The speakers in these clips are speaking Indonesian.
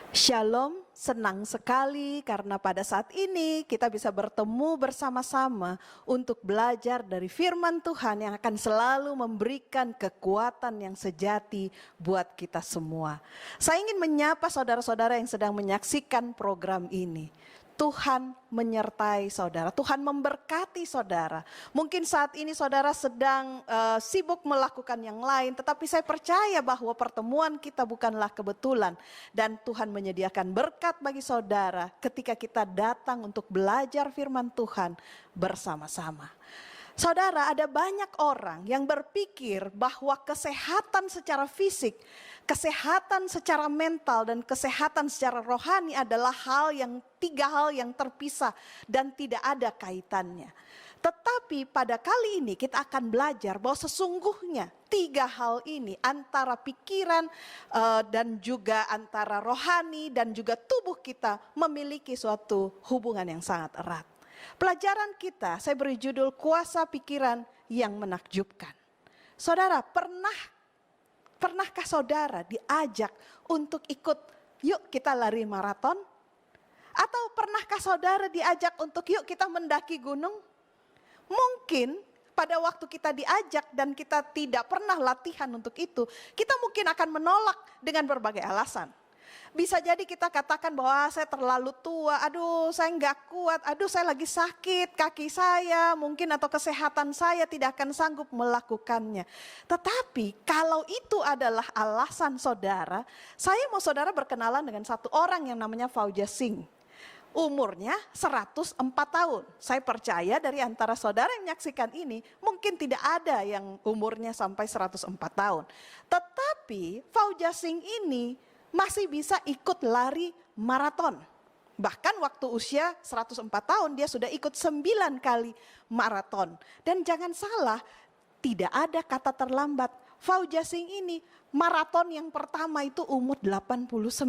Shalom, senang sekali karena pada saat ini kita bisa bertemu bersama-sama untuk belajar dari firman Tuhan yang akan selalu memberikan kekuatan yang sejati buat kita semua. Saya ingin menyapa saudara-saudara yang sedang menyaksikan program ini. Tuhan menyertai saudara, Tuhan memberkati saudara. Mungkin saat ini saudara sedang sibuk melakukan yang lain, tetapi saya percaya bahwa pertemuan kita bukanlah kebetulan. Dan Tuhan menyediakan berkat bagi saudara ketika kita datang untuk belajar firman Tuhan bersama-sama. Saudara, ada banyak orang yang berpikir bahwa kesehatan secara fisik, kesehatan secara mental, dan kesehatan secara rohani adalah tiga hal yang terpisah dan tidak ada kaitannya. Tetapi pada kali ini kita akan belajar bahwa sesungguhnya tiga hal ini antara pikiran dan juga antara rohani dan juga tubuh kita memiliki suatu hubungan yang sangat erat. Pelajaran kita, saya beri judul kuasa pikiran yang menakjubkan. Saudara, pernahkah saudara diajak untuk ikut, yuk kita lari maraton? Atau pernahkah saudara diajak untuk yuk kita mendaki gunung? Mungkin pada waktu kita diajak dan kita tidak pernah latihan untuk itu, kita mungkin akan menolak dengan berbagai alasan. Bisa jadi kita katakan bahwa saya terlalu tua, aduh saya nggak kuat, aduh saya lagi sakit, kaki saya mungkin atau kesehatan saya tidak akan sanggup melakukannya. Tetapi kalau itu adalah alasan saudara, saya mau saudara berkenalan dengan satu orang yang namanya Fauja Singh. Umurnya 104 tahun. Saya percaya dari antara saudara yang menyaksikan ini, mungkin tidak ada yang umurnya sampai 104 tahun. Tetapi Fauja Singh ini masih bisa ikut lari maraton. Bahkan waktu usia 104 tahun dia sudah ikut 9 kali maraton. Dan jangan salah, tidak ada kata terlambat. Fauja Singh ini maraton yang pertama itu umur 89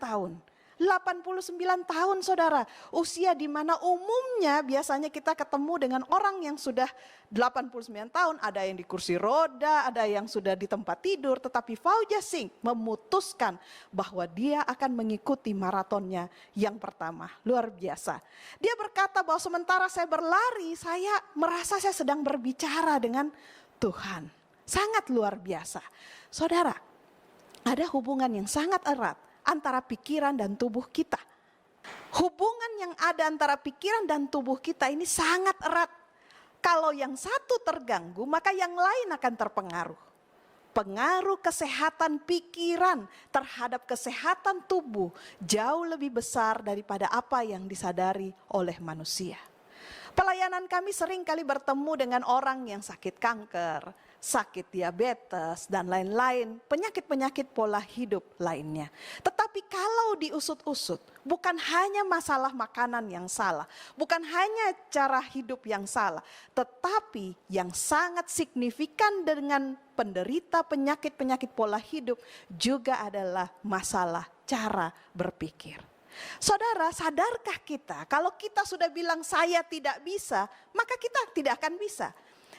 tahun. 89 tahun saudara, usia di mana umumnya biasanya kita ketemu dengan orang yang sudah 89 tahun, ada yang di kursi roda, ada yang sudah di tempat tidur, tetapi Fauja Singh memutuskan bahwa dia akan mengikuti maratonnya yang pertama. Luar biasa. Dia berkata bahwa sementara saya berlari, saya merasa saya sedang berbicara dengan Tuhan. Sangat luar biasa. Saudara, ada hubungan yang sangat erat antara pikiran dan tubuh kita. Hubungan yang ada antara pikiran dan tubuh kita ini sangat erat. Kalau yang satu terganggu, maka yang lain akan terpengaruh. Pengaruh kesehatan pikiran terhadap kesehatan tubuh jauh lebih besar daripada apa yang disadari oleh manusia. Pelayanan kami sering kali bertemu dengan orang yang sakit kanker, sakit diabetes, dan lain-lain, penyakit-penyakit pola hidup lainnya. Tetapi kalau diusut-usut, bukan hanya masalah makanan yang salah, bukan hanya cara hidup yang salah, tetapi yang sangat signifikan dengan penderita penyakit-penyakit pola hidup juga adalah masalah cara berpikir. Saudara, sadarkah kita kalau kita sudah bilang saya tidak bisa, maka kita tidak akan bisa.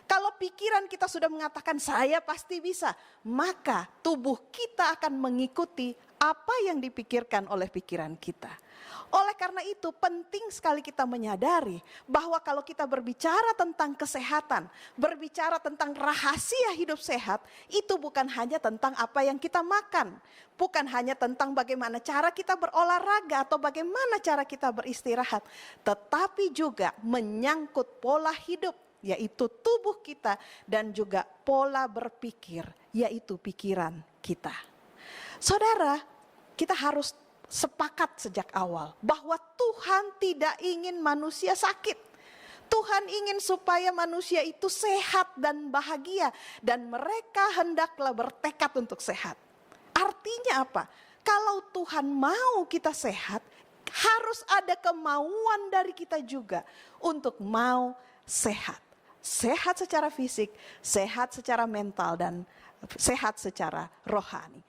Kalau pikiran kita sudah mengatakan saya pasti bisa, maka tubuh kita akan mengikuti apa yang dipikirkan oleh pikiran kita. Oleh karena itu penting sekali kita menyadari bahwa kalau kita berbicara tentang kesehatan, berbicara tentang rahasia hidup sehat, itu bukan hanya tentang apa yang kita makan. Bukan hanya tentang bagaimana cara kita berolahraga atau bagaimana cara kita beristirahat. Tetapi juga menyangkut pola hidup, yaitu tubuh kita, dan juga pola berpikir, yaitu pikiran kita. Saudara, kita harus sepakat sejak awal bahwa Tuhan tidak ingin manusia sakit. Tuhan ingin supaya manusia itu sehat dan bahagia, dan mereka hendaklah bertekad untuk sehat. Artinya apa? Kalau Tuhan mau kita sehat, harus ada kemauan dari kita juga untuk mau sehat. Sehat secara fisik, sehat secara mental, dan sehat secara rohani.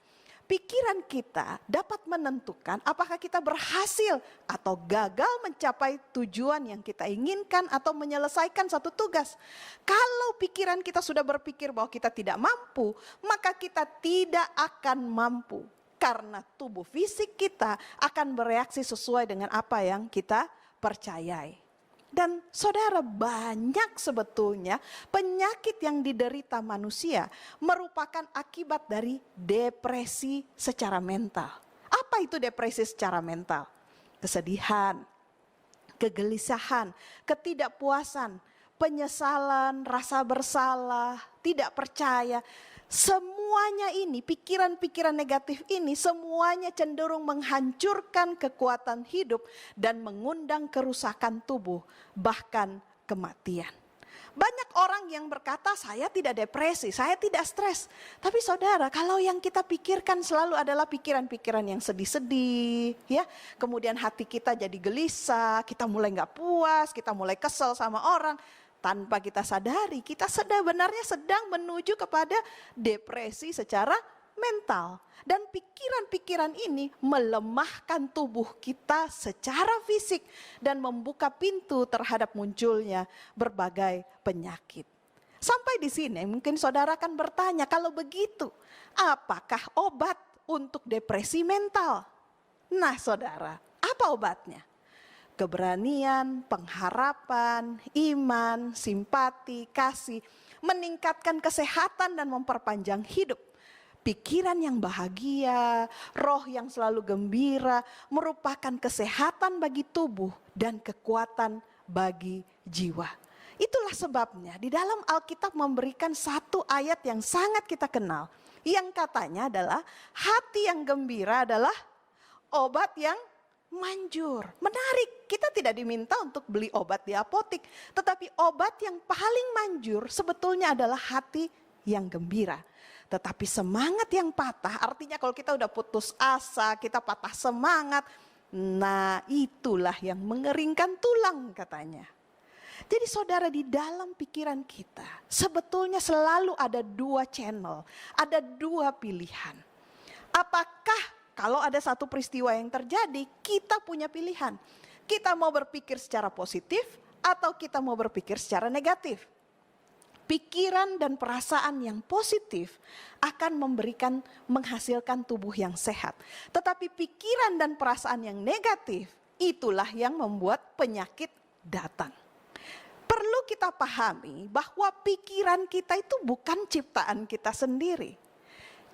Pikiran kita dapat menentukan apakah kita berhasil atau gagal mencapai tujuan yang kita inginkan atau menyelesaikan satu tugas. Kalau pikiran kita sudah berpikir bahwa kita tidak mampu, maka kita tidak akan mampu. Karena tubuh fisik kita akan bereaksi sesuai dengan apa yang kita percayai. Dan saudara, banyak sebetulnya penyakit yang diderita manusia merupakan akibat dari depresi secara mental. Apa itu depresi secara mental? Kesedihan, kegelisahan, ketidakpuasan, penyesalan, rasa bersalah, tidak percaya. Semuanya ini, pikiran-pikiran negatif ini semuanya cenderung menghancurkan kekuatan hidup dan mengundang kerusakan tubuh, bahkan kematian. Banyak orang yang berkata, saya tidak depresi, saya tidak stres. Tapi saudara, kalau yang kita pikirkan selalu adalah pikiran-pikiran yang sedih-sedih, ya. Kemudian hati kita jadi gelisah, kita mulai gak puas, kita mulai kesel sama orang. Tanpa kita sadari, kita sebenarnya sedang menuju kepada depresi secara mental. Dan pikiran-pikiran ini melemahkan tubuh kita secara fisik dan membuka pintu terhadap munculnya berbagai penyakit. Sampai di sini mungkin saudara akan bertanya, kalau begitu apakah obat untuk depresi mental? Nah saudara, apa obatnya? Keberanian, pengharapan, iman, simpati, kasih, meningkatkan kesehatan dan memperpanjang hidup. Pikiran yang bahagia, roh yang selalu gembira, merupakan kesehatan bagi tubuh dan kekuatan bagi jiwa. Itulah sebabnya di dalam Alkitab memberikan satu ayat yang sangat kita kenal. Yang katanya adalah hati yang gembira adalah obat yang manjur. Menarik, kita tidak diminta untuk beli obat di apotik. Tetapi obat yang paling manjur sebetulnya adalah hati yang gembira. Tetapi semangat yang patah, artinya kalau kita udah putus asa, kita patah semangat. Nah itulah yang mengeringkan tulang katanya. Jadi saudara, di dalam pikiran kita sebetulnya selalu ada dua channel, ada dua pilihan. Apakah kalau ada satu peristiwa yang terjadi, kita punya pilihan. Kita mau berpikir secara positif atau kita mau berpikir secara negatif. Pikiran dan perasaan yang positif akan menghasilkan tubuh yang sehat. Tetapi pikiran dan perasaan yang negatif, itulah yang membuat penyakit datang. Perlu kita pahami bahwa pikiran kita itu bukan ciptaan kita sendiri.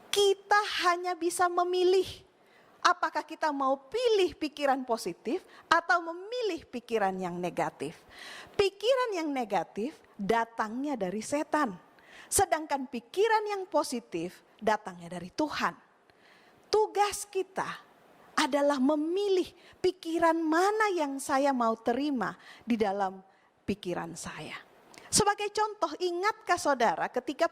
Kita hanya bisa memilih. Apakah kita mau pilih pikiran positif atau memilih pikiran yang negatif? Pikiran yang negatif datangnya dari setan. Sedangkan pikiran yang positif datangnya dari Tuhan. Tugas kita adalah memilih pikiran mana yang saya mau terima di dalam pikiran saya. Sebagai contoh, ingatkah saudara ketika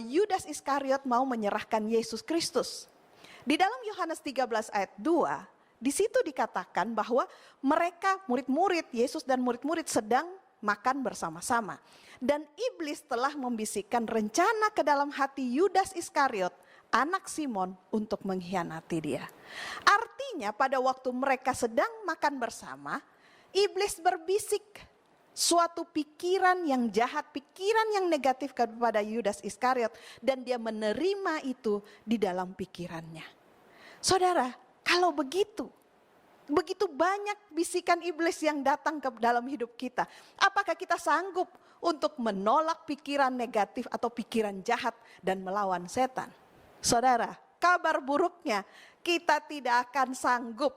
Yudas Iskariot mau menyerahkan Yesus Kristus? Di dalam Yohanes 13 ayat 2, di situ dikatakan bahwa mereka murid-murid, Yesus dan murid-murid sedang makan bersama-sama. Dan iblis telah membisikkan rencana ke dalam hati Yudas Iskariot, anak Simon, untuk mengkhianati dia. Artinya pada waktu mereka sedang makan bersama, iblis berbisik suatu pikiran yang jahat, pikiran yang negatif kepada Yudas Iskariot, dan dia menerima itu di dalam pikirannya. Saudara, kalau begitu banyak bisikan iblis yang datang ke dalam hidup kita, apakah kita sanggup untuk menolak pikiran negatif atau pikiran jahat dan melawan setan? Saudara, kabar buruknya kita tidak akan sanggup.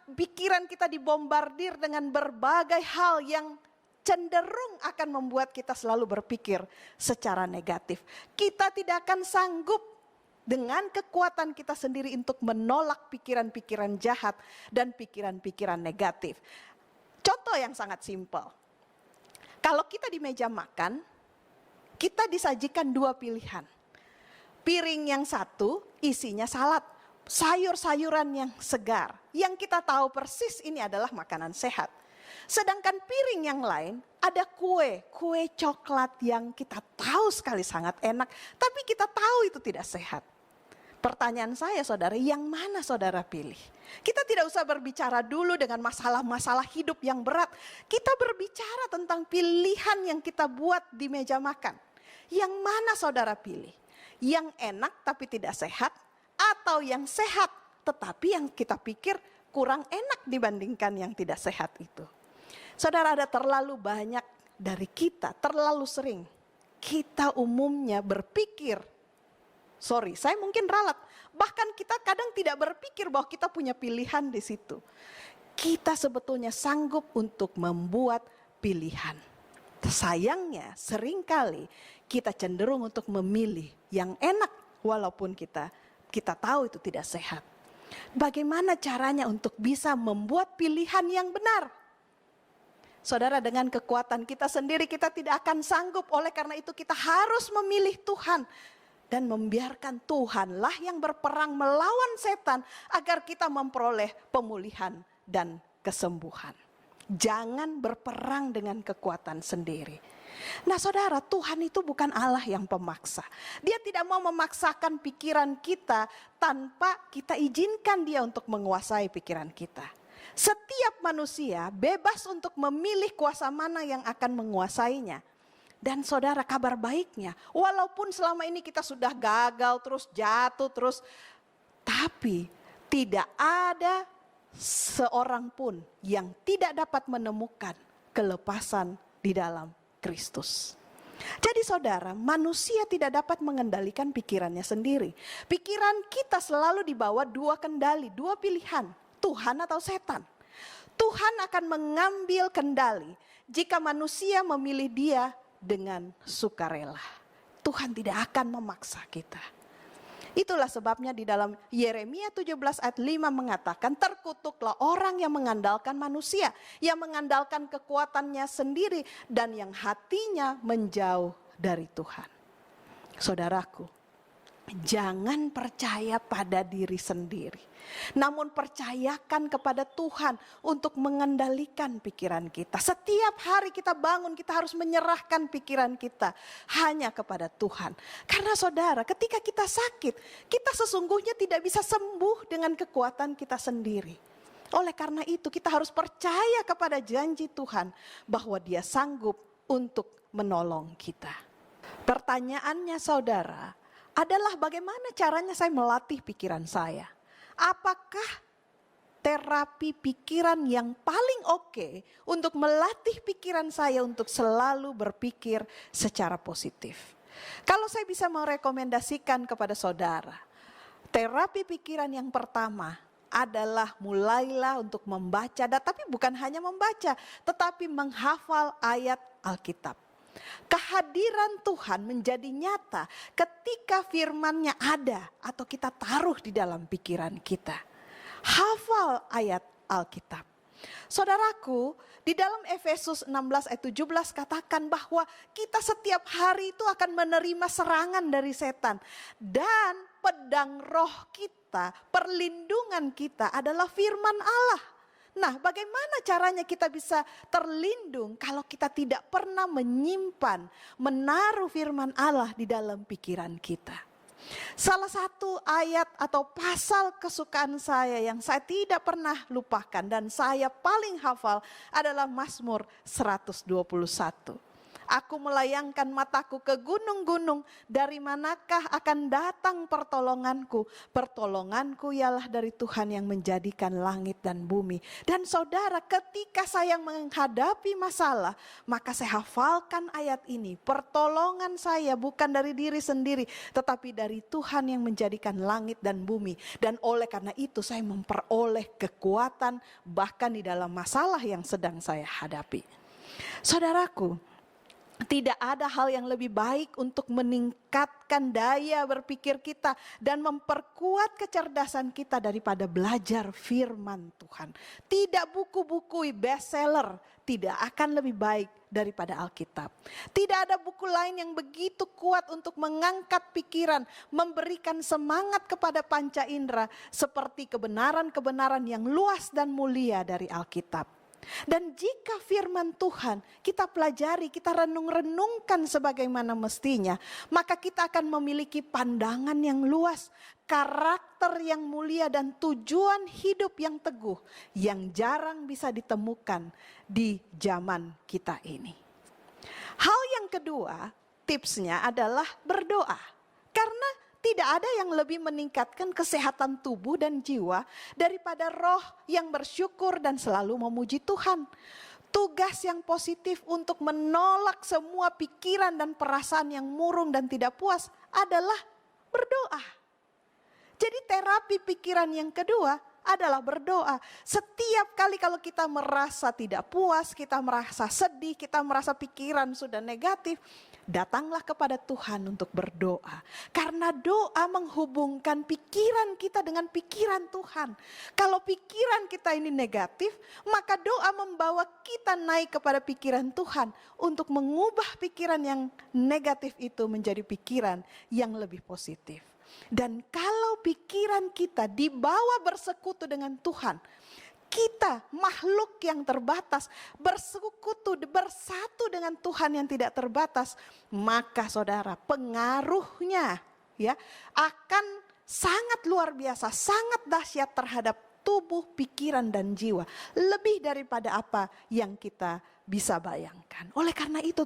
Pikiran kita dibombardir dengan berbagai hal yang cenderung akan membuat kita selalu berpikir secara negatif. Kita tidak akan sanggup dengan kekuatan kita sendiri untuk menolak pikiran-pikiran jahat dan pikiran-pikiran negatif. Contoh yang sangat simpel. Kalau kita di meja makan, kita disajikan dua pilihan. Piring yang satu isinya salad, sayur-sayuran yang segar, yang kita tahu persis ini adalah makanan sehat. Sedangkan piring yang lain ada kue coklat yang kita tahu sekali sangat enak, tapi kita tahu itu tidak sehat. Pertanyaan saya saudara, yang mana saudara pilih? Kita tidak usah berbicara dulu dengan masalah-masalah hidup yang berat. Kita berbicara tentang pilihan yang kita buat di meja makan. Yang mana saudara pilih? Yang enak tapi tidak sehat, atau yang sehat tetapi yang kita pikir kurang enak dibandingkan yang tidak sehat itu. Saudara, ada terlalu banyak dari kita, terlalu sering kita umumnya berpikir, saya mungkin ralat, bahkan kita kadang tidak berpikir bahwa kita punya pilihan di situ. Kita sebetulnya sanggup untuk membuat pilihan. Sayangnya seringkali kita cenderung untuk memilih yang enak walaupun kita tahu itu tidak sehat. Bagaimana caranya untuk bisa membuat pilihan yang benar? Saudara, dengan kekuatan kita sendiri kita tidak akan sanggup. Oleh karena itu kita harus memilih Tuhan. Dan membiarkan Tuhanlah yang berperang melawan setan agar kita memperoleh pemulihan dan kesembuhan. Jangan berperang dengan kekuatan sendiri. Nah saudara, Tuhan itu bukan Allah yang pemaksa. Dia tidak mau memaksakan pikiran kita tanpa kita izinkan dia untuk menguasai pikiran kita. Setiap manusia bebas untuk memilih kuasa mana yang akan menguasainya. Dan saudara, kabar baiknya, walaupun selama ini kita sudah gagal terus, jatuh terus, tapi tidak ada seorang pun yang tidak dapat menemukan kelepasan di dalam Kristus. Jadi saudara, manusia tidak dapat mengendalikan pikirannya sendiri. Pikiran kita selalu dibawa dua kendali, dua pilihan, Tuhan atau setan. Tuhan akan mengambil kendali jika manusia memilih dia dengan sukarela. Tuhan tidak akan memaksa kita. Itulah sebabnya di dalam Yeremia 17 ayat 5 mengatakan, terkutuklah orang yang mengandalkan manusia, yang mengandalkan kekuatannya sendiri dan yang hatinya menjauh dari Tuhan. Saudaraku, jangan percaya pada diri sendiri, namun percayakan kepada Tuhan untuk mengendalikan pikiran kita. Setiap hari kita bangun, kita harus menyerahkan pikiran kita hanya kepada Tuhan. Karena saudara, ketika kita sakit, kita sesungguhnya tidak bisa sembuh dengan kekuatan kita sendiri. Oleh karena itu kita harus percaya kepada janji Tuhan bahwa Dia sanggup untuk menolong kita. Pertanyaannya saudara adalah bagaimana caranya saya melatih pikiran saya? Apakah terapi pikiran yang paling oke untuk melatih pikiran saya untuk selalu berpikir secara positif? Kalau saya bisa merekomendasikan kepada saudara, terapi pikiran yang pertama adalah mulailah untuk membaca, tapi bukan hanya membaca, tetapi menghafal ayat Alkitab. Kehadiran Tuhan menjadi nyata ketika firman-Nya ada atau kita taruh di dalam pikiran kita. Hafal ayat Alkitab. Saudaraku, di dalam Efesus 16 ayat 17 katakan bahwa kita setiap hari itu akan menerima serangan dari setan. Dan pedang roh kita, perlindungan kita adalah firman Allah. Nah, bagaimana caranya kita bisa terlindung kalau kita tidak pernah menyimpan, menaruh firman Allah di dalam pikiran kita? Salah satu ayat atau pasal kesukaan saya yang saya tidak pernah lupakan dan saya paling hafal adalah Mazmur 121. Aku melayangkan mataku ke gunung-gunung, dari manakah akan datang pertolonganku? Pertolonganku ialah dari Tuhan yang menjadikan langit dan bumi. Dan saudara, ketika saya menghadapi masalah, maka saya hafalkan ayat ini. Pertolongan saya bukan dari diri sendiri, tetapi dari Tuhan yang menjadikan langit dan bumi. Dan oleh karena itu saya memperoleh kekuatan bahkan di dalam masalah yang sedang saya hadapi. Saudaraku, tidak ada hal yang lebih baik untuk meningkatkan daya berpikir kita dan memperkuat kecerdasan kita daripada belajar firman Tuhan. Tidak buku-buku bestseller tidak akan lebih baik daripada Alkitab. Tidak ada buku lain yang begitu kuat untuk mengangkat pikiran, memberikan semangat kepada panca indera seperti kebenaran-kebenaran yang luas dan mulia dari Alkitab. Dan jika firman Tuhan kita pelajari, kita renung-renungkan sebagaimana mestinya, maka kita akan memiliki pandangan yang luas, karakter yang mulia dan tujuan hidup yang teguh yang jarang bisa ditemukan di zaman kita ini. Hal yang kedua, tipsnya adalah berdoa. Karena tidak ada yang lebih meningkatkan kesehatan tubuh dan jiwa daripada roh yang bersyukur dan selalu memuji Tuhan. Tugas yang positif untuk menolak semua pikiran dan perasaan yang murung dan tidak puas adalah berdoa. Jadi terapi pikiran yang kedua adalah berdoa. Setiap kali kalau kita merasa tidak puas, kita merasa sedih, kita merasa pikiran sudah negatif, datanglah kepada Tuhan untuk berdoa. Karena doa menghubungkan pikiran kita dengan pikiran Tuhan. Kalau pikiran kita ini negatif, maka doa membawa kita naik kepada pikiran Tuhan untuk mengubah pikiran yang negatif itu menjadi pikiran yang lebih positif. Dan kalau pikiran kita dibawa bersekutu dengan Tuhan, kita makhluk yang terbatas bersekutu bersatu dengan Tuhan yang tidak terbatas, maka saudara pengaruhnya ya akan sangat luar biasa, sangat dahsyat terhadap tubuh, pikiran dan jiwa, lebih daripada apa yang kita bisa bayangkan. Oleh karena itu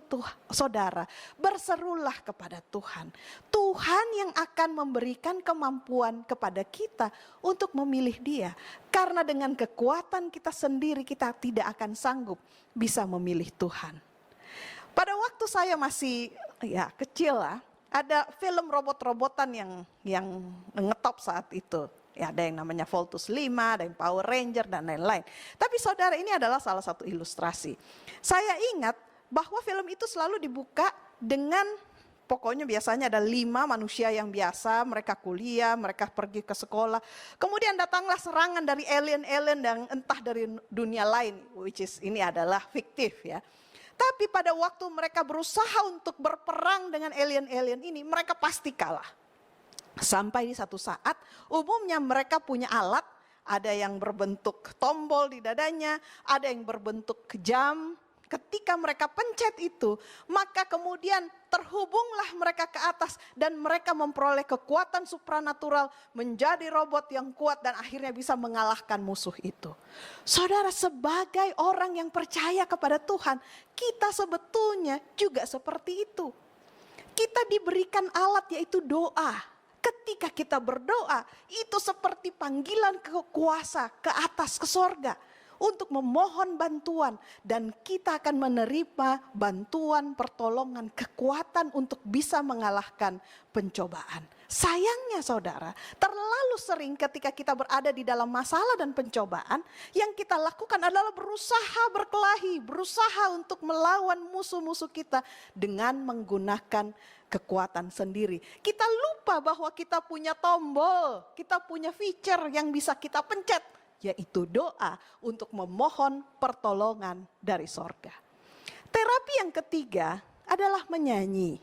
saudara, berserulah kepada Tuhan. Tuhan yang akan memberikan kemampuan kepada kita untuk memilih Dia. Karena dengan kekuatan kita sendiri kita tidak akan sanggup bisa memilih Tuhan. Pada waktu saya masih kecil lah, ada film robot-robotan yang ngetop saat itu. Ya, ada yang namanya Voltus 5, ada yang Power Ranger dan lain-lain. Tapi saudara, ini adalah salah satu ilustrasi. Saya ingat bahwa film itu selalu dibuka dengan pokoknya biasanya ada 5 manusia yang biasa, mereka kuliah, mereka pergi ke sekolah. Kemudian datanglah serangan dari alien-alien yang entah dari dunia lain, which is ini adalah fiktif ya. Tapi pada waktu mereka berusaha untuk berperang dengan alien-alien ini, mereka pasti kalah. Sampai di satu saat, umumnya mereka punya alat, ada yang berbentuk tombol di dadanya, ada yang berbentuk jam. Ketika mereka pencet itu, maka kemudian terhubunglah mereka ke atas dan mereka memperoleh kekuatan supranatural, menjadi robot yang kuat dan akhirnya bisa mengalahkan musuh itu. Saudara, sebagai orang yang percaya kepada Tuhan, kita sebetulnya juga seperti itu. Kita diberikan alat yaitu doa. Ketika kita berdoa, itu seperti panggilan kuasa ke atas, ke sorga. Untuk memohon bantuan. Dan kita akan menerima bantuan, pertolongan, kekuatan untuk bisa mengalahkan pencobaan. Sayangnya saudara, terlalu sering ketika kita berada di dalam masalah dan pencobaan, yang kita lakukan adalah berusaha berkelahi, berusaha untuk melawan musuh-musuh kita dengan menggunakan kekuatan sendiri. Kita lupa bahwa kita punya tombol, kita punya feature yang bisa kita pencet, yaitu doa untuk memohon pertolongan dari sorga. Terapi yang ketiga adalah menyanyi.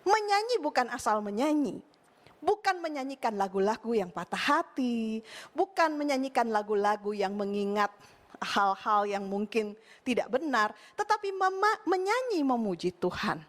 Menyanyi bukan asal menyanyi. Bukan menyanyikan lagu-lagu yang patah hati, bukan menyanyikan lagu-lagu yang mengingat hal-hal yang mungkin tidak benar, tetapi menyanyi memuji Tuhan.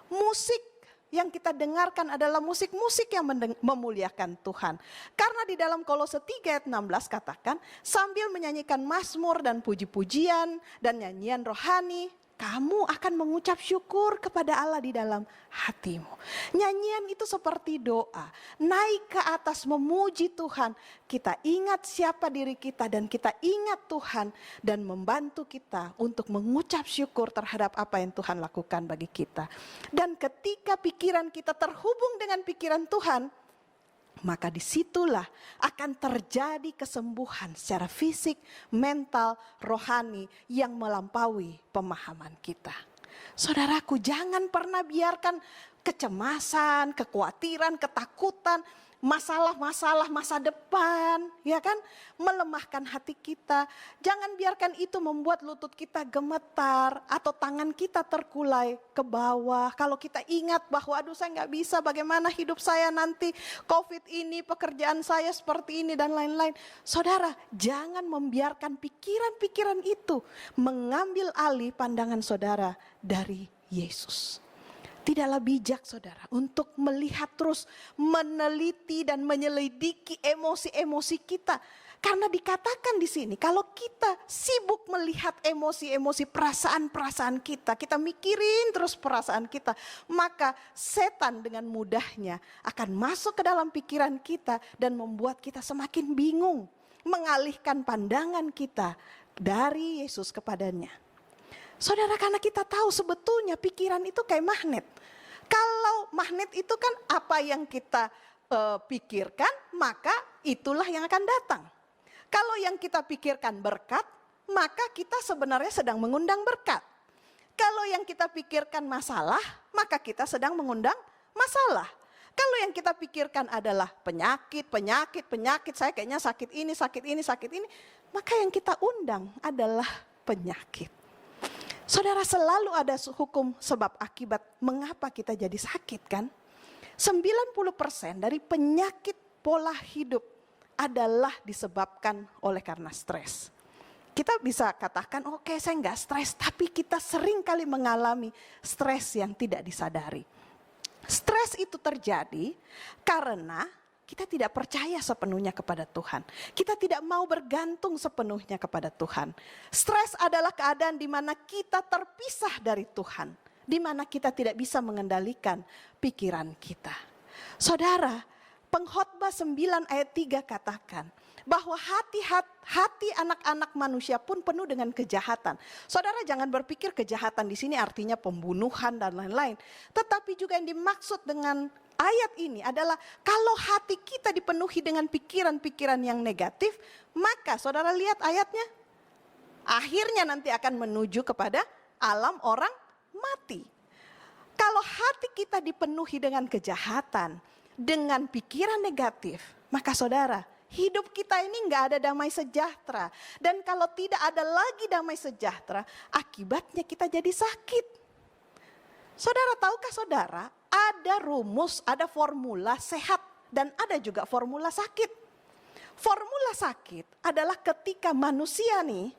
Musik yang kita dengarkan adalah musik-musik yang memuliakan Tuhan. Karena di dalam Kolose 3 ayat 16 katakan, sambil menyanyikan mazmur dan puji-pujian dan nyanyian rohani, kamu akan mengucap syukur kepada Allah di dalam hatimu. Nyanyian itu seperti doa, naik ke atas memuji Tuhan. Kita ingat siapa diri kita dan kita ingat Tuhan dan membantu kita untuk mengucap syukur terhadap apa yang Tuhan lakukan bagi kita. Dan ketika pikiran kita terhubung dengan pikiran Tuhan, maka disitulah akan terjadi kesembuhan secara fisik, mental, rohani yang melampaui pemahaman kita. Saudaraku, jangan pernah biarkan kecemasan, kekhawatiran, ketakutan, masalah-masalah masa depan, ya kan, melemahkan hati kita. Jangan biarkan itu membuat lutut kita gemetar atau tangan kita terkulai ke bawah. Kalau kita ingat bahwa aduh saya nggak bisa, bagaimana hidup saya nanti, COVID ini, pekerjaan saya seperti ini dan lain-lain. Saudara, jangan membiarkan pikiran-pikiran itu mengambil alih pandangan saudara dari Yesus. Tidaklah bijak saudara untuk melihat terus, meneliti dan menyelidiki emosi-emosi kita. Karena dikatakan di sini, kalau kita sibuk melihat emosi-emosi perasaan-perasaan kita, kita mikirin terus perasaan kita, maka setan dengan mudahnya akan masuk ke dalam pikiran kita dan membuat kita semakin bingung, mengalihkan pandangan kita dari Yesus kepadanya. Saudara, karena kita tahu sebetulnya pikiran itu kayak magnet. Kalau magnet itu kan apa yang kita pikirkan, maka itulah yang akan datang. Kalau yang kita pikirkan berkat, maka kita sebenarnya sedang mengundang berkat. Kalau yang kita pikirkan masalah, maka kita sedang mengundang masalah. Kalau yang kita pikirkan adalah penyakit, saya kayaknya sakit ini, maka yang kita undang adalah penyakit. Saudara, selalu ada hukum sebab akibat mengapa kita jadi sakit kan? 90% dari penyakit pola hidup adalah disebabkan oleh karena stres. Kita bisa katakan, oke, saya enggak stres, tapi kita sering kali mengalami stres yang tidak disadari. Stres itu terjadi karena kita tidak percaya sepenuhnya kepada Tuhan. Kita tidak mau bergantung sepenuhnya kepada Tuhan. Stres adalah keadaan di mana kita terpisah dari Tuhan, di mana kita tidak bisa mengendalikan pikiran kita. Saudara, Pengkhotbah 9 ayat 3 katakan bahwa hati anak-anak manusia pun penuh dengan kejahatan. Saudara, jangan berpikir kejahatan di sini artinya pembunuhan dan lain-lain. Tetapi juga yang dimaksud dengan ayat ini adalah kalau hati kita dipenuhi dengan pikiran-pikiran yang negatif, maka saudara lihat ayatnya, akhirnya nanti akan menuju kepada alam orang mati. Kalau hati kita dipenuhi dengan kejahatan, dengan pikiran negatif, maka saudara, hidup kita ini nggak ada damai sejahtera. Dan kalau tidak ada lagi damai sejahtera, akibatnya kita jadi sakit. Saudara, tahukah saudara, ada rumus, ada formula sehat dan ada juga formula sakit. Formula sakit adalah ketika manusia nih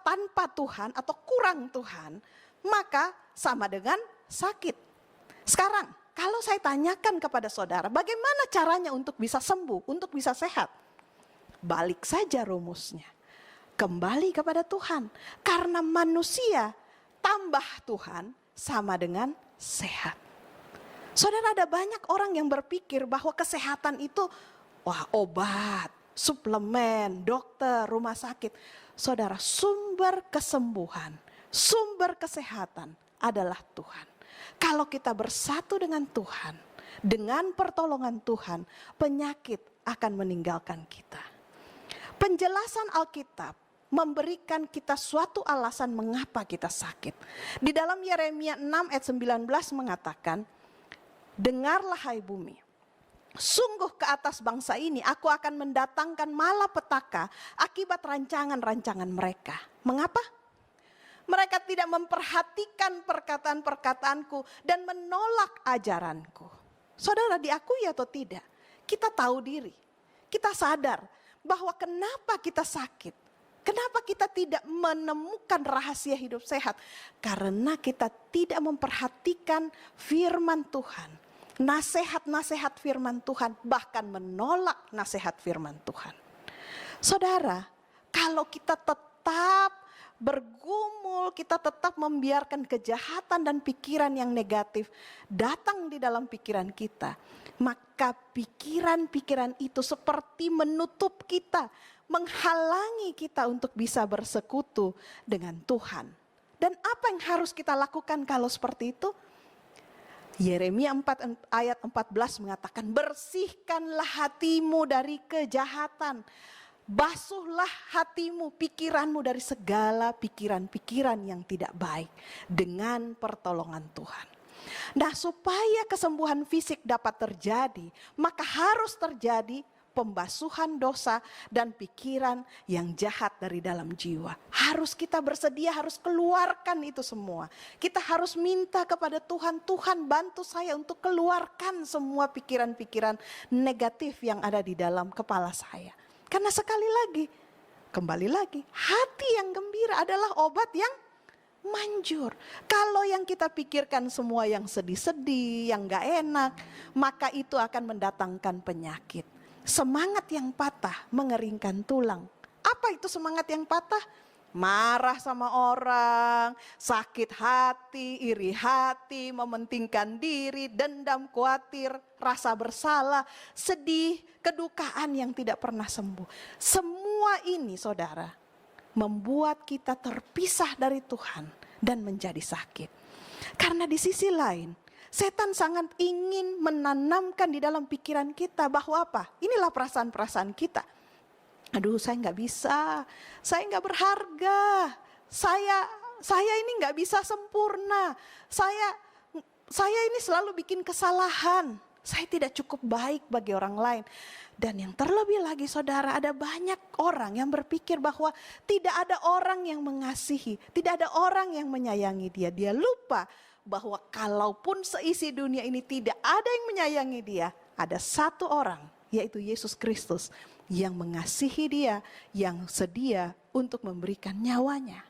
tanpa Tuhan atau kurang Tuhan, maka sama dengan sakit. Sekarang, kalau saya tanyakan kepada saudara, bagaimana caranya untuk bisa sembuh, untuk bisa sehat? Balik saja rumusnya. Kembali kepada Tuhan. Karena manusia tambah Tuhan sama dengan sehat. Saudara, ada banyak orang yang berpikir bahwa kesehatan itu, wah, obat, suplemen, dokter, rumah sakit. Saudara, sumber kesembuhan, sumber kesehatan adalah Tuhan. Kalau kita bersatu dengan Tuhan, dengan pertolongan Tuhan, penyakit akan meninggalkan kita. Penjelasan Alkitab memberikan kita suatu alasan mengapa kita sakit. Di dalam Yeremia 6 ayat 19 mengatakan, dengarlah hai bumi, sungguh ke atas bangsa ini aku akan mendatangkan malapetaka akibat rancangan-rancangan mereka. Mengapa? Mereka tidak memperhatikan perkataan-perkataanku dan menolak ajaranku. Saudara, diakui atau tidak? Kita tahu diri. Kita sadar bahwa kenapa kita sakit. Kenapa kita tidak menemukan rahasia hidup sehat? Karena kita tidak memperhatikan firman Tuhan. Nasihat-nasihat firman Tuhan, bahkan menolak nasihat firman Tuhan. Saudara, kalau kita tetap bergumul, kita tetap membiarkan kejahatan dan pikiran yang negatif datang di dalam pikiran kita, maka pikiran-pikiran itu seperti menutup kita, menghalangi kita untuk bisa bersekutu dengan Tuhan. Dan apa yang harus kita lakukan kalau seperti itu? Yeremia 4 ayat 14 mengatakan, bersihkanlah hatimu dari kejahatan. Basuhlah hatimu, pikiranmu dari segala pikiran-pikiran yang tidak baik dengan pertolongan Tuhan. Nah, supaya kesembuhan fisik dapat terjadi, maka harus terjadi pembasuhan dosa dan pikiran yang jahat dari dalam jiwa. Harus kita bersedia, harus keluarkan itu semua. Kita harus minta kepada Tuhan, Tuhan bantu saya untuk keluarkan semua pikiran-pikiran negatif yang ada di dalam kepala saya. Karena sekali lagi, kembali lagi, hati yang gembira adalah obat yang manjur. Kalau yang kita pikirkan semua yang sedih-sedih, yang gak enak, maka itu akan mendatangkan penyakit. semangat yang patah mengeringkan tulang. Apa itu semangat yang patah? Marah sama orang, sakit hati, iri hati, mementingkan diri, dendam, khawatir, rasa bersalah, sedih, kedukaan yang tidak pernah sembuh. Semua ini saudara membuat kita terpisah dari Tuhan dan menjadi sakit. Karena di sisi lain, setan sangat ingin menanamkan di dalam pikiran kita bahwa apa? Inilah perasaan-perasaan kita. Aduh, saya nggak bisa, saya nggak berharga, saya ini nggak bisa sempurna, saya ini selalu bikin kesalahan, saya tidak cukup baik bagi orang lain. Dan yang terlebih lagi saudara, ada banyak orang yang berpikir bahwa tidak ada orang yang mengasihi, tidak ada orang yang menyayangi dia. Dia lupa bahwa kalaupun seisi dunia ini tidak ada yang menyayangi dia, ada satu orang, yaitu Yesus Kristus, yang mengasihi dia, yang sedia untuk memberikan nyawanya.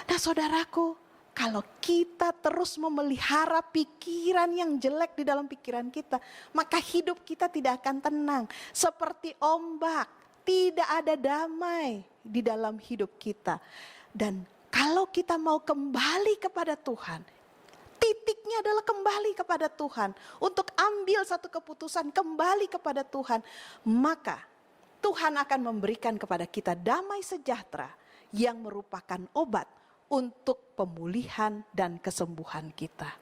Nah saudaraku, kalau kita terus memelihara pikiran yang jelek di dalam pikiran kita, maka hidup kita tidak akan tenang. Seperti ombak, tidak ada damai di dalam hidup kita. Dan kalau kita mau kembali kepada Tuhan, titiknya adalah kembali kepada Tuhan. Untuk ambil satu keputusan kembali kepada Tuhan, maka Tuhan akan memberikan kepada kita damai sejahtera yang merupakan obat untuk pemulihan dan kesembuhan kita.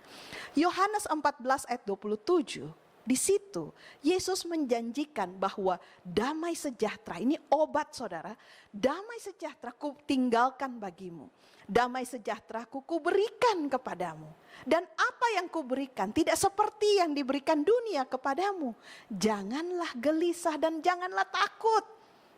Yohanes 14 ayat 27, di situ Yesus menjanjikan bahwa damai sejahtera, ini obat saudara, damai sejahtera ku tinggalkan bagimu. Damai sejahtera ku berikan kepadamu. Dan apa yang ku berikan tidak seperti yang diberikan dunia kepadamu. Janganlah gelisah dan janganlah takut.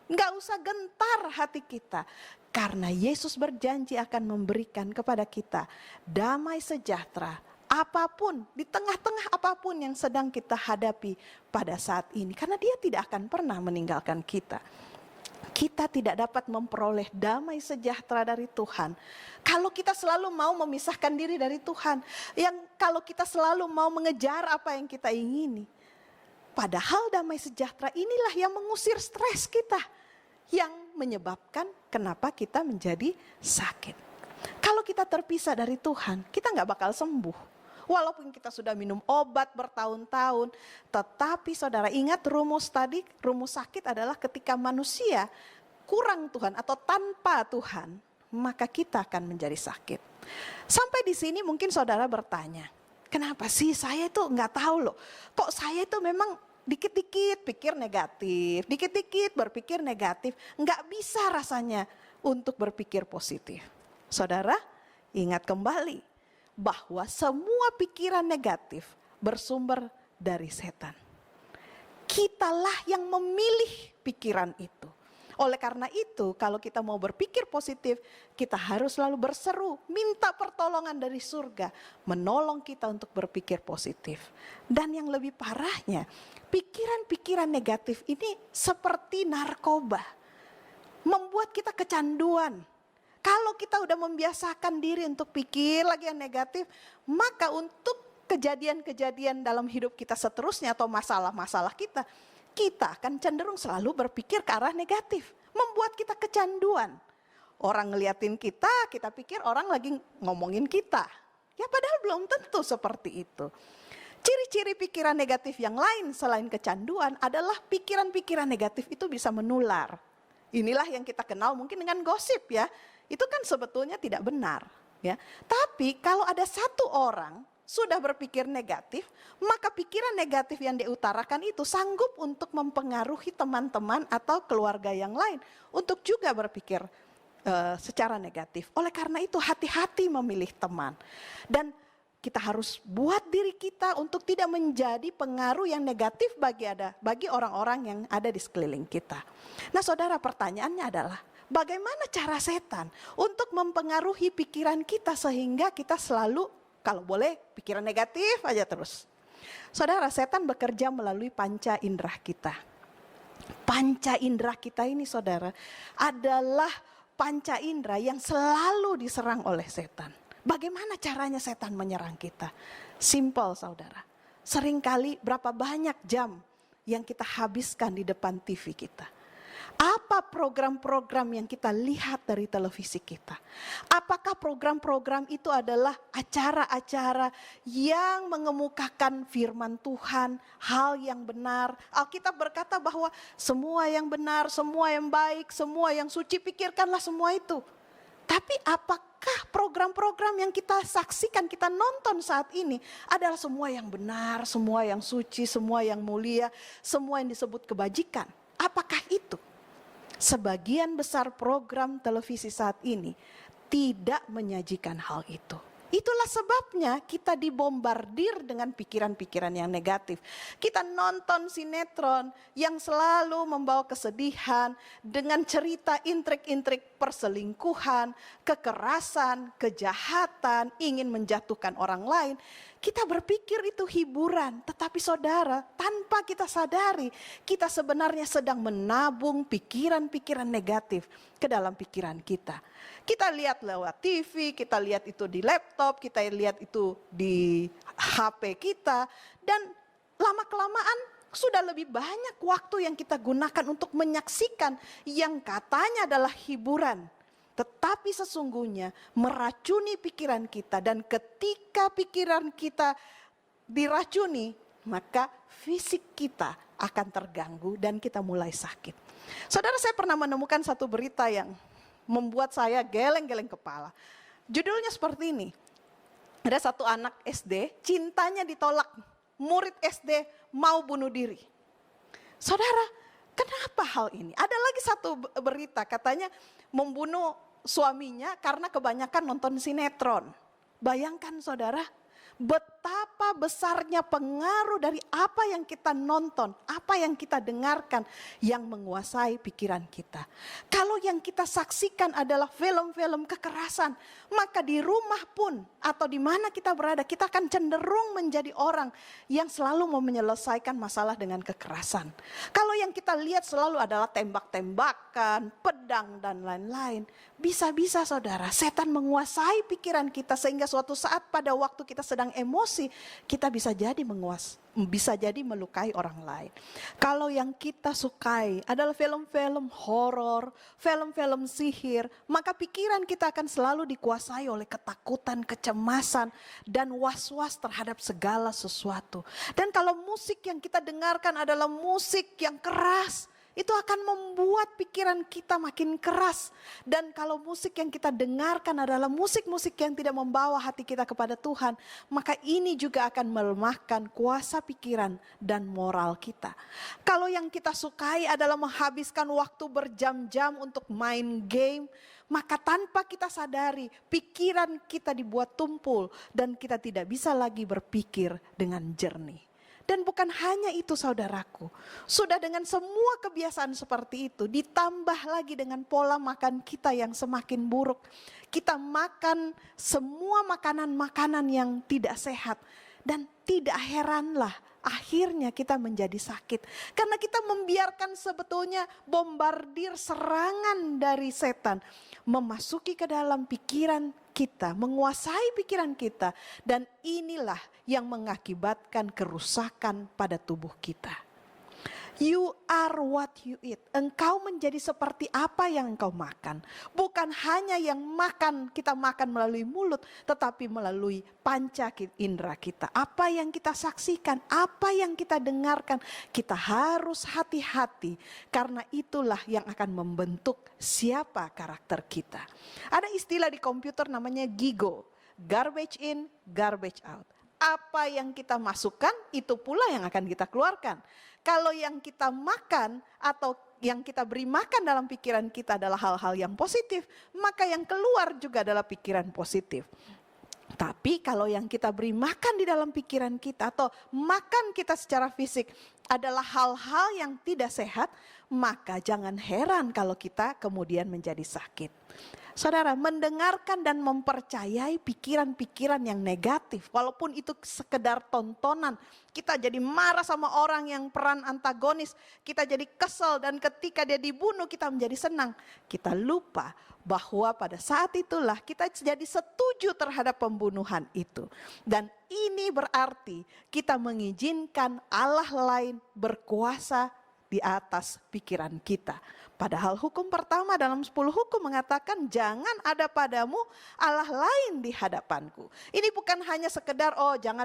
Enggak usah gentar hati kita. Karena Yesus berjanji akan memberikan kepada kita damai sejahtera. Apapun, di tengah-tengah apapun yang sedang kita hadapi pada saat ini. Karena dia tidak akan pernah meninggalkan kita. Kita tidak dapat memperoleh damai sejahtera dari Tuhan kalau kita selalu mau memisahkan diri dari Tuhan. Kalau kita selalu mau mengejar apa yang kita ingini. Padahal damai sejahtera inilah yang mengusir stres kita, yang menyebabkan kenapa kita menjadi sakit. Kalau kita terpisah dari Tuhan, kita nggak bakal sembuh. Walaupun kita sudah minum obat bertahun-tahun, tetapi saudara ingat rumus sakit adalah ketika manusia kurang Tuhan atau tanpa Tuhan, maka kita akan menjadi sakit. Sampai di sini mungkin saudara bertanya, kenapa sih saya itu nggak tahu loh, kok saya itu memang dikit-dikit pikir negatif, dikit-dikit berpikir negatif, nggak bisa rasanya untuk berpikir positif. Saudara, ingat kembali bahwa semua pikiran negatif bersumber dari setan. Kitalah yang memilih pikiran itu. Oleh karena itu, kalau kita mau berpikir positif, kita harus selalu berseru, minta pertolongan dari surga, menolong kita untuk berpikir positif. Dan yang lebih parahnya, pikiran-pikiran negatif ini seperti narkoba, membuat kita kecanduan. Kalau kita udah membiasakan diri untuk pikir lagi yang negatif, maka untuk kejadian-kejadian dalam hidup kita seterusnya atau masalah-masalah kita akan cenderung selalu berpikir ke arah negatif. Membuat kita kecanduan. Orang ngeliatin kita pikir orang lagi ngomongin kita. Ya padahal belum tentu seperti itu. Ciri-ciri pikiran negatif yang lain selain kecanduan adalah pikiran-pikiran negatif itu bisa menular. Inilah yang kita kenal mungkin dengan gosip ya. Itu kan sebetulnya tidak benar. Ya. Tapi kalau ada satu orang sudah berpikir negatif, maka pikiran negatif yang diutarakan itu sanggup untuk mempengaruhi teman-teman atau keluarga yang lain untuk juga berpikir secara negatif. Oleh karena itu hati-hati memilih teman. Dan kita harus buat diri kita untuk tidak menjadi pengaruh yang negatif bagi orang-orang yang ada di sekeliling kita. Nah saudara, pertanyaannya adalah bagaimana cara setan untuk mempengaruhi pikiran kita sehingga kita selalu, kalau boleh, pikiran negatif aja terus. Saudara, setan bekerja melalui panca indera kita. Panca indera kita ini saudara adalah panca indera yang selalu diserang oleh setan. Bagaimana caranya setan menyerang kita? Simpel saudara. Seringkali berapa banyak jam yang kita habiskan di depan TV kita? Apa program-program yang kita lihat dari televisi kita? Apakah program-program itu adalah acara-acara yang mengemukakan firman Tuhan, hal yang benar? Alkitab berkata bahwa semua yang benar, semua yang baik, semua yang suci, pikirkanlah semua itu. Tapi apakah program-program yang kita saksikan, kita nonton saat ini adalah semua yang benar, semua yang suci, semua yang mulia, semua yang disebut kebajikan? Apakah itu? Sebagian besar program televisi saat ini tidak menyajikan hal itu. Itulah sebabnya kita dibombardir dengan pikiran-pikiran yang negatif. Kita nonton sinetron yang selalu membawa kesedihan dengan cerita intrik-intrik perselingkuhan, kekerasan, kejahatan, ingin menjatuhkan orang lain. Kita berpikir itu hiburan, tetapi saudara, tanpa kita sadari, kita sebenarnya sedang menabung pikiran-pikiran negatif ke dalam pikiran kita. Kita lihat lewat TV, kita lihat itu di laptop, kita lihat itu di HP kita, dan lama-kelamaan sudah lebih banyak waktu yang kita gunakan untuk menyaksikan yang katanya adalah hiburan. Tetapi sesungguhnya meracuni pikiran kita, dan ketika pikiran kita diracuni, maka fisik kita akan terganggu dan kita mulai sakit. Saudara, saya pernah menemukan satu berita yang membuat saya geleng-geleng kepala. Judulnya seperti ini. Ada satu anak SD, cintanya ditolak. Murid SD mau bunuh diri. Saudara, kenapa hal ini? Ada lagi satu berita, katanya membunuh suaminya karena kebanyakan nonton sinetron. Bayangkan saudara, betapa besarnya pengaruh dari apa yang kita nonton, apa yang kita dengarkan yang menguasai pikiran kita. Kalau yang kita saksikan adalah film-film kekerasan, maka di rumah pun atau di mana kita berada, kita akan cenderung menjadi orang yang selalu mau menyelesaikan masalah dengan kekerasan. Kalau yang kita lihat selalu adalah tembak-tembakan, pedang dan lain-lain, bisa-bisa saudara, setan menguasai pikiran kita sehingga suatu saat pada waktu kita sedang emosi, kita bisa jadi melukai orang lain. Kalau yang kita sukai adalah film-film horor, film-film sihir, maka pikiran kita akan selalu dikuasai oleh ketakutan, kecemasan, dan was-was terhadap segala sesuatu. Dan kalau musik yang kita dengarkan adalah musik yang keras, itu akan membuat pikiran kita makin keras. Dan kalau musik yang kita dengarkan adalah musik-musik yang tidak membawa hati kita kepada Tuhan, maka ini juga akan melemahkan kuasa pikiran dan moral kita. Kalau yang kita sukai adalah menghabiskan waktu berjam-jam untuk main game, maka tanpa kita sadari pikiran kita dibuat tumpul dan kita tidak bisa lagi berpikir dengan jernih. Dan bukan hanya itu saudaraku, sudah dengan semua kebiasaan seperti itu, ditambah lagi dengan pola makan kita yang semakin buruk. Kita makan semua makanan-makanan yang tidak sehat, dan tidak heranlah akhirnya kita menjadi sakit. Karena kita membiarkan sebetulnya bombardir serangan dari setan memasuki ke dalam pikiran kita, menguasai pikiran kita, dan inilah yang mengakibatkan kerusakan pada tubuh kita. You are what you eat. Engkau menjadi seperti apa yang engkau makan. Bukan hanya yang kita makan melalui mulut, tetapi melalui panca indera kita. Apa yang kita saksikan, apa yang kita dengarkan, kita harus hati-hati. Karena itulah yang akan membentuk siapa karakter kita. Ada istilah di komputer namanya GIGO. Garbage in, garbage out. Apa yang kita masukkan, itu pula yang akan kita keluarkan. Kalau yang kita makan atau yang kita beri makan dalam pikiran kita adalah hal-hal yang positif, maka yang keluar juga adalah pikiran positif. Tapi kalau yang kita beri makan di dalam pikiran kita atau makan kita secara fisik adalah hal-hal yang tidak sehat, maka jangan heran kalau kita kemudian menjadi sakit. Saudara, mendengarkan dan mempercayai pikiran-pikiran yang negatif, walaupun itu sekedar tontonan, kita jadi marah sama orang yang peran antagonis, kita jadi kesel, dan ketika dia dibunuh kita menjadi senang. Kita lupa bahwa pada saat itulah kita jadi setuju terhadap pembunuhan itu. Dan ini berarti kita mengizinkan Allah lain berkuasa di atas pikiran kita. Padahal hukum pertama dalam 10 hukum mengatakan jangan ada padamu Allah lain di hadapanku. Ini bukan hanya sekedar jangan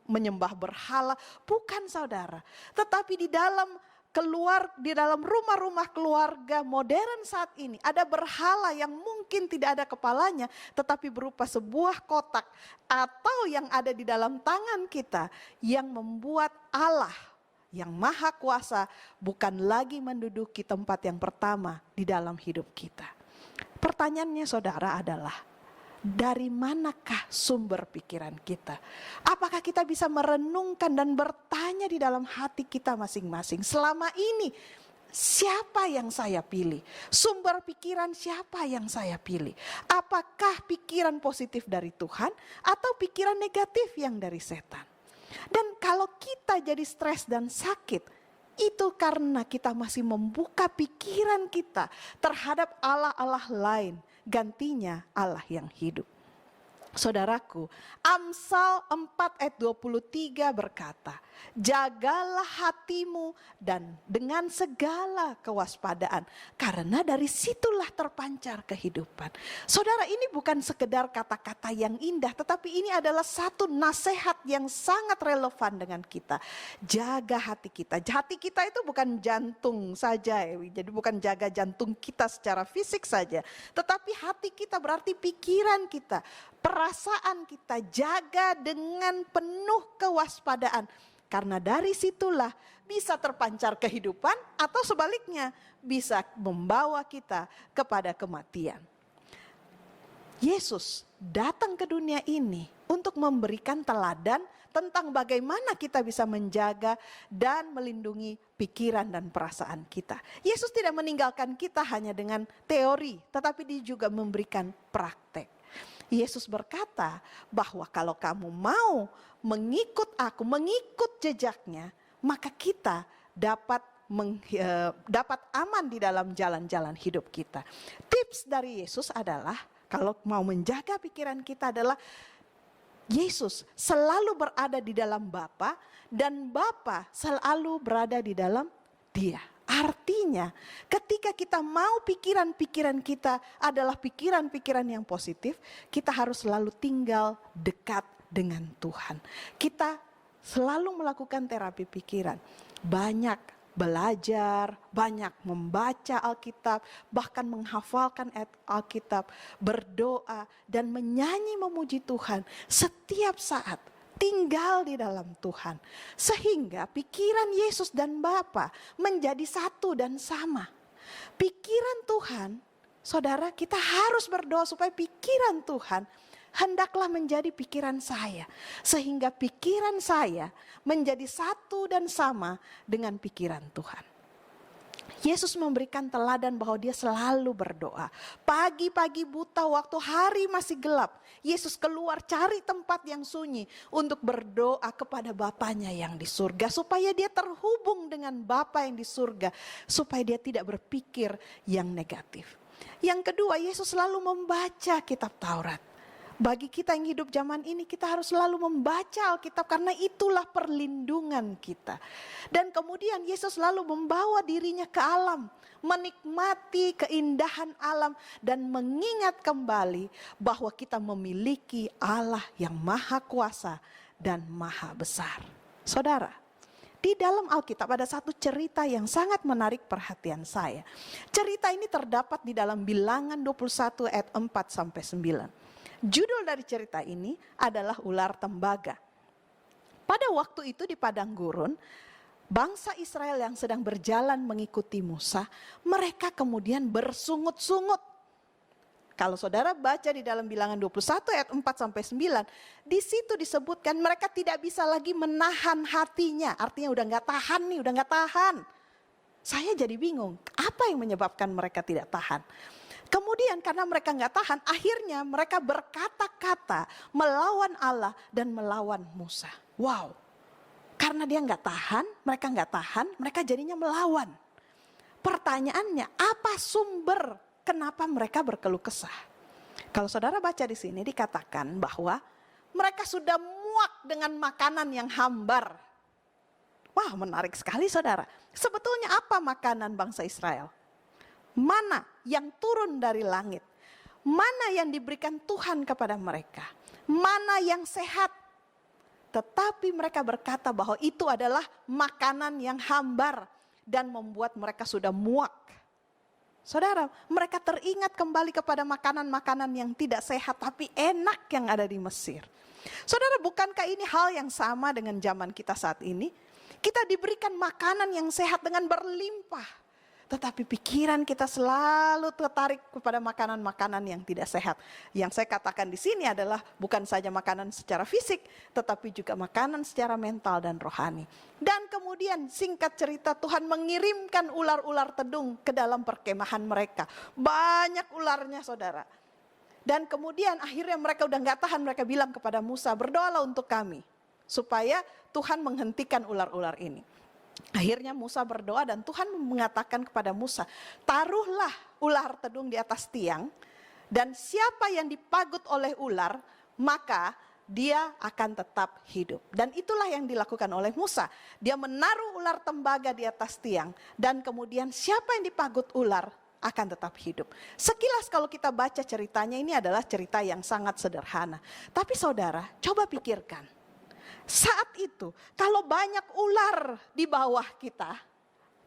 menyembah berhala, bukan saudara. Tetapi di dalam rumah-rumah keluarga modern saat ini ada berhala yang mungkin tidak ada kepalanya tetapi berupa sebuah kotak atau yang ada di dalam tangan kita yang membuat Allah yang maha kuasa bukan lagi menduduki tempat yang pertama di dalam hidup kita. Pertanyaannya saudara adalah, dari manakah sumber pikiran kita? Apakah kita bisa merenungkan dan bertanya di dalam hati kita masing-masing, selama ini siapa yang saya pilih? Sumber pikiran siapa yang saya pilih? Apakah pikiran positif dari Tuhan atau pikiran negatif yang dari setan? Dan kalau kita jadi stres dan sakit, itu karena kita masih membuka pikiran kita terhadap Allah-Allah lain, gantinya Allah yang hidup. Saudaraku, Amsal 4 ayat 23 berkata, jagalah hatimu dan dengan segala kewaspadaan, karena dari situlah terpancar kehidupan. Saudara, ini bukan sekedar kata-kata yang indah, tetapi ini adalah satu nasihat yang sangat relevan dengan kita. Jaga hati kita. Hati kita itu bukan jantung saja, jadi bukan jaga jantung kita secara fisik saja, tetapi hati kita berarti pikiran kita, perasaan kita, jaga dengan penuh kewaspadaan. Karena dari situlah bisa terpancar kehidupan atau sebaliknya bisa membawa kita kepada kematian. Yesus datang ke dunia ini untuk memberikan teladan tentang bagaimana kita bisa menjaga dan melindungi pikiran dan perasaan kita. Yesus tidak meninggalkan kita hanya dengan teori, tetapi dia juga memberikan praktek. Yesus berkata bahwa kalau kamu mau mengikut aku, mengikut jejaknya, maka kita dapat aman di dalam jalan-jalan hidup kita. Tips dari Yesus adalah, kalau mau menjaga pikiran kita adalah, Yesus selalu berada di dalam Bapa dan Bapa selalu berada di dalam Dia. Artinya ketika kita mau pikiran-pikiran kita adalah pikiran-pikiran yang positif, kita harus selalu tinggal dekat dengan Tuhan. Kita selalu melakukan terapi pikiran, banyak belajar, banyak membaca Alkitab, bahkan menghafalkan Alkitab, berdoa dan menyanyi memuji Tuhan setiap saat. Tinggal di dalam Tuhan. Sehingga pikiran Yesus dan Bapa menjadi satu dan sama. Pikiran Tuhan, saudara, kita harus berdoa supaya pikiran Tuhan hendaklah menjadi pikiran saya. Sehingga pikiran saya menjadi satu dan sama dengan pikiran Tuhan. Yesus memberikan teladan bahwa dia selalu berdoa. Pagi-pagi buta waktu hari masih gelap, Yesus keluar cari tempat yang sunyi untuk berdoa kepada Bapanya yang di surga. Supaya dia terhubung dengan Bapa yang di surga. Supaya dia tidak berpikir yang negatif. Yang kedua, Yesus selalu membaca kitab Taurat. Bagi kita yang hidup zaman ini, kita harus selalu membaca Alkitab karena itulah perlindungan kita. Dan kemudian Yesus selalu membawa dirinya ke alam, menikmati keindahan alam dan mengingat kembali bahwa kita memiliki Allah yang maha kuasa dan maha besar. Saudara, di dalam Alkitab ada satu cerita yang sangat menarik perhatian saya. Cerita ini terdapat di dalam Bilangan 21 ayat 4 sampai 9. Judul dari cerita ini adalah ular tembaga. Pada waktu itu di padang gurun, bangsa Israel yang sedang berjalan mengikuti Musa, mereka kemudian bersungut-sungut. Kalau saudara baca di dalam Bilangan 21 ayat 4 sampai 9, di situ disebutkan mereka tidak bisa lagi menahan hatinya. Artinya udah gak tahan nih, udah gak tahan. Saya jadi bingung, apa yang menyebabkan mereka tidak tahan? Kemudian karena mereka nggak tahan, akhirnya mereka berkata-kata melawan Allah dan melawan Musa. Wow, karena dia nggak tahan, mereka jadinya melawan. Pertanyaannya, apa sumber kenapa mereka berkeluh kesah? Kalau saudara baca di sini dikatakan bahwa mereka sudah muak dengan makanan yang hambar. Wah, menarik sekali saudara. Sebetulnya apa makanan bangsa Israel? Mana yang turun dari langit? Mana yang diberikan Tuhan kepada mereka? Mana yang sehat? Tetapi mereka berkata bahwa itu adalah makanan yang hambar dan membuat mereka sudah muak. Saudara, mereka teringat kembali kepada makanan-makanan yang tidak sehat tapi enak yang ada di Mesir. Saudara, bukankah ini hal yang sama dengan zaman kita saat ini? Kita diberikan makanan yang sehat dengan berlimpah. Tetapi pikiran kita selalu tertarik kepada makanan-makanan yang tidak sehat. Yang saya katakan di sini adalah bukan saja makanan secara fisik, tetapi juga makanan secara mental dan rohani. Dan kemudian singkat cerita Tuhan mengirimkan ular-ular tedung ke dalam perkemahan mereka. Banyak ularnya saudara. Dan kemudian akhirnya mereka udah gak tahan, mereka bilang kepada Musa, berdoalah untuk kami. Supaya Tuhan menghentikan ular-ular ini. Akhirnya Musa berdoa dan Tuhan mengatakan kepada Musa, taruhlah ular tedung di atas tiang dan siapa yang dipagut oleh ular maka dia akan tetap hidup. Dan itulah yang dilakukan oleh Musa. Dia menaruh ular tembaga di atas tiang dan kemudian siapa yang dipagut ular akan tetap hidup. Sekilas kalau kita baca ceritanya ini adalah cerita yang sangat sederhana. Tapi saudara, coba pikirkan. Saat itu kalau banyak ular di bawah kita,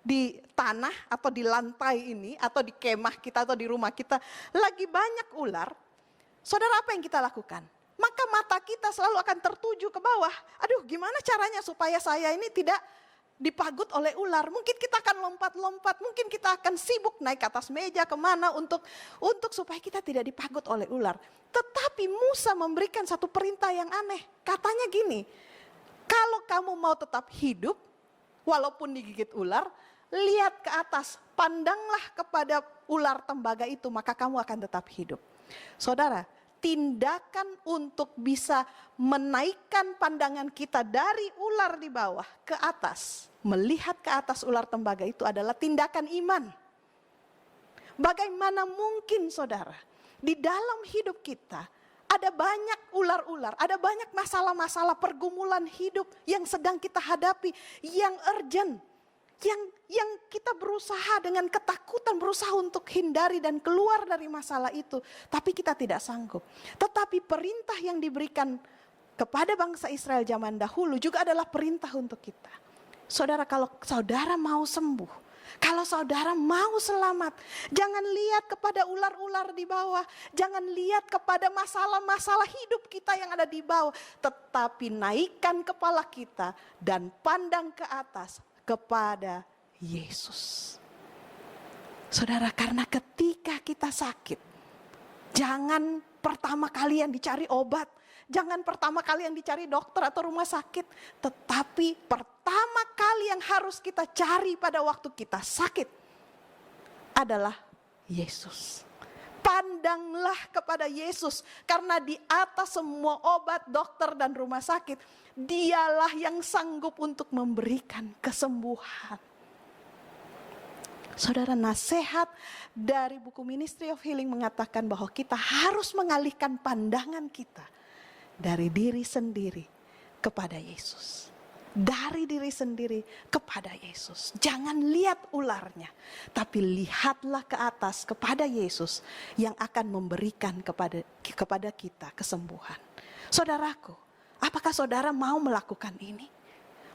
di tanah atau di lantai ini, atau di kemah kita atau di rumah kita, lagi banyak ular, saudara apa yang kita lakukan? Maka mata kita selalu akan tertuju ke bawah. Aduh, gimana caranya supaya saya ini tidak dipagut oleh ular? Mungkin kita akan lompat-lompat, mungkin kita akan sibuk naik ke atas meja kemana untuk supaya kita tidak dipagut oleh ular. Tetapi Musa memberikan satu perintah yang aneh. Katanya gini, kalau kamu mau tetap hidup, walaupun digigit ular, lihat ke atas, pandanglah kepada ular tembaga itu, maka kamu akan tetap hidup. Saudara, tindakan untuk bisa menaikkan pandangan kita dari ular di bawah ke atas, melihat ke atas ular tembaga itu adalah tindakan iman. Bagaimana mungkin saudara, di dalam hidup kita, ada banyak ular-ular, ada banyak masalah-masalah pergumulan hidup yang sedang kita hadapi, yang urgent, yang kita berusaha dengan ketakutan, berusaha untuk hindari dan keluar dari masalah itu. Tapi kita tidak sanggup. Tetapi perintah yang diberikan kepada bangsa Israel zaman dahulu juga adalah perintah untuk kita. Saudara, kalau saudara mau sembuh, kalau saudara mau selamat, jangan lihat kepada ular-ular di bawah. Jangan lihat kepada masalah-masalah hidup kita yang ada di bawah. Tetapi naikkan kepala kita dan pandang ke atas kepada Yesus. Saudara, karena ketika kita sakit, jangan pertama kali yang dicari obat. Jangan pertama kali yang dicari dokter atau rumah sakit. Tetapi pertama kali yang harus kita cari pada waktu kita sakit adalah Yesus. Pandanglah kepada Yesus. Karena di atas semua obat, dokter dan rumah sakit, dialah yang sanggup untuk memberikan kesembuhan. Saudara, nasihat dari buku Ministry of Healing mengatakan bahwa kita harus mengalihkan pandangan kita dari diri sendiri kepada Yesus. Dari diri sendiri kepada Yesus. Jangan lihat ularnya, tapi lihatlah ke atas kepada Yesus yang akan memberikan kepada kita kesembuhan. Saudaraku, apakah saudara mau melakukan ini?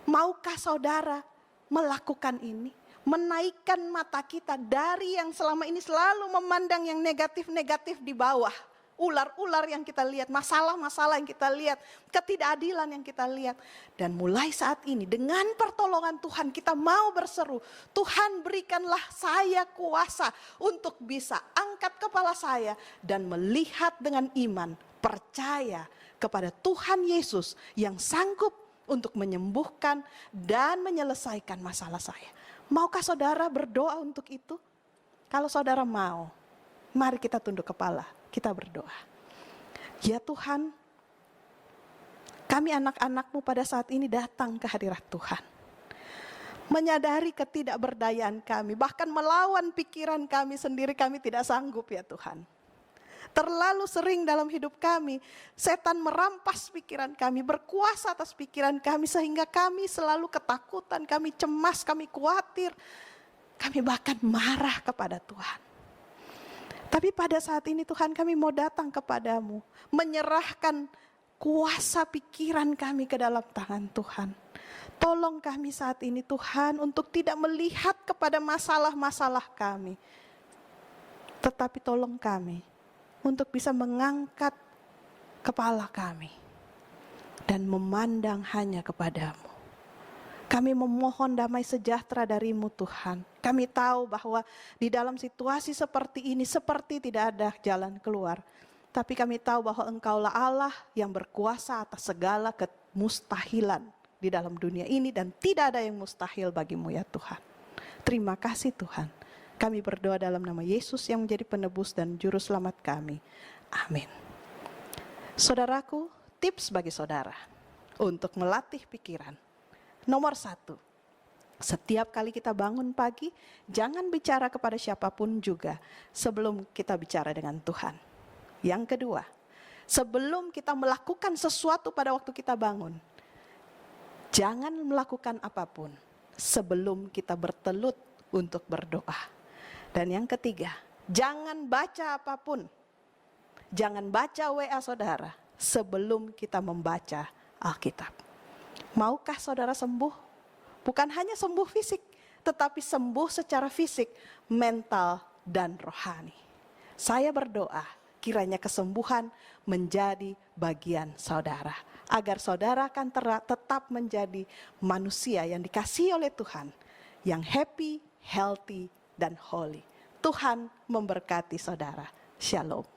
Maukah saudara melakukan ini? Menaikkan mata kita dari yang selama ini selalu memandang yang negatif-negatif di bawah. Ular-ular yang kita lihat, masalah-masalah yang kita lihat, ketidakadilan yang kita lihat. Dan mulai saat ini dengan pertolongan Tuhan kita mau berseru, Tuhan berikanlah saya kuasa untuk bisa angkat kepala saya dan melihat dengan iman, percaya kepada Tuhan Yesus yang sanggup untuk menyembuhkan dan menyelesaikan masalah saya. Maukah saudara berdoa untuk itu? Kalau saudara mau, mari kita tunduk kepala. Kita berdoa. Ya Tuhan, kami anak-anak-Mu pada saat ini datang ke hadirat Tuhan. Menyadari ketidakberdayaan kami, bahkan melawan pikiran kami sendiri, kami tidak sanggup ya Tuhan. Terlalu sering dalam hidup kami, setan merampas pikiran kami, berkuasa atas pikiran kami, sehingga kami selalu ketakutan, kami cemas, kami khawatir, kami bahkan marah kepada Tuhan. Tapi pada saat ini Tuhan, kami mau datang kepadamu, menyerahkan kuasa pikiran kami ke dalam tangan Tuhan. Tolong kami saat ini Tuhan, untuk tidak melihat kepada masalah-masalah kami, tetapi tolong kami untuk bisa mengangkat kepala kami dan memandang hanya kepadamu. Kami memohon damai sejahtera darimu Tuhan. Kami tahu bahwa di dalam situasi seperti ini, seperti tidak ada jalan keluar. Tapi kami tahu bahwa Engkaulah Allah yang berkuasa atas segala kemustahilan di dalam dunia ini, dan tidak ada yang mustahil bagimu ya Tuhan. Terima kasih Tuhan. Kami berdoa dalam nama Yesus yang menjadi penebus dan juru selamat kami. Amin. Saudaraku, tips bagi saudara untuk melatih pikiran. Nomor 1, setiap kali kita bangun pagi, jangan bicara kepada siapapun juga sebelum kita bicara dengan Tuhan. Yang kedua, sebelum kita melakukan sesuatu pada waktu kita bangun, jangan melakukan apapun sebelum kita bertelut untuk berdoa. Dan yang ketiga, jangan baca apapun. Jangan baca WA saudara sebelum kita membaca Alkitab. Maukah saudara sembuh? Bukan hanya sembuh fisik, tetapi sembuh secara fisik, mental, dan rohani. Saya berdoa kiranya kesembuhan menjadi bagian saudara, agar saudara akan tetap menjadi manusia yang dikasihi oleh Tuhan, yang happy, healthy, dan holy. Tuhan memberkati saudara. Shalom.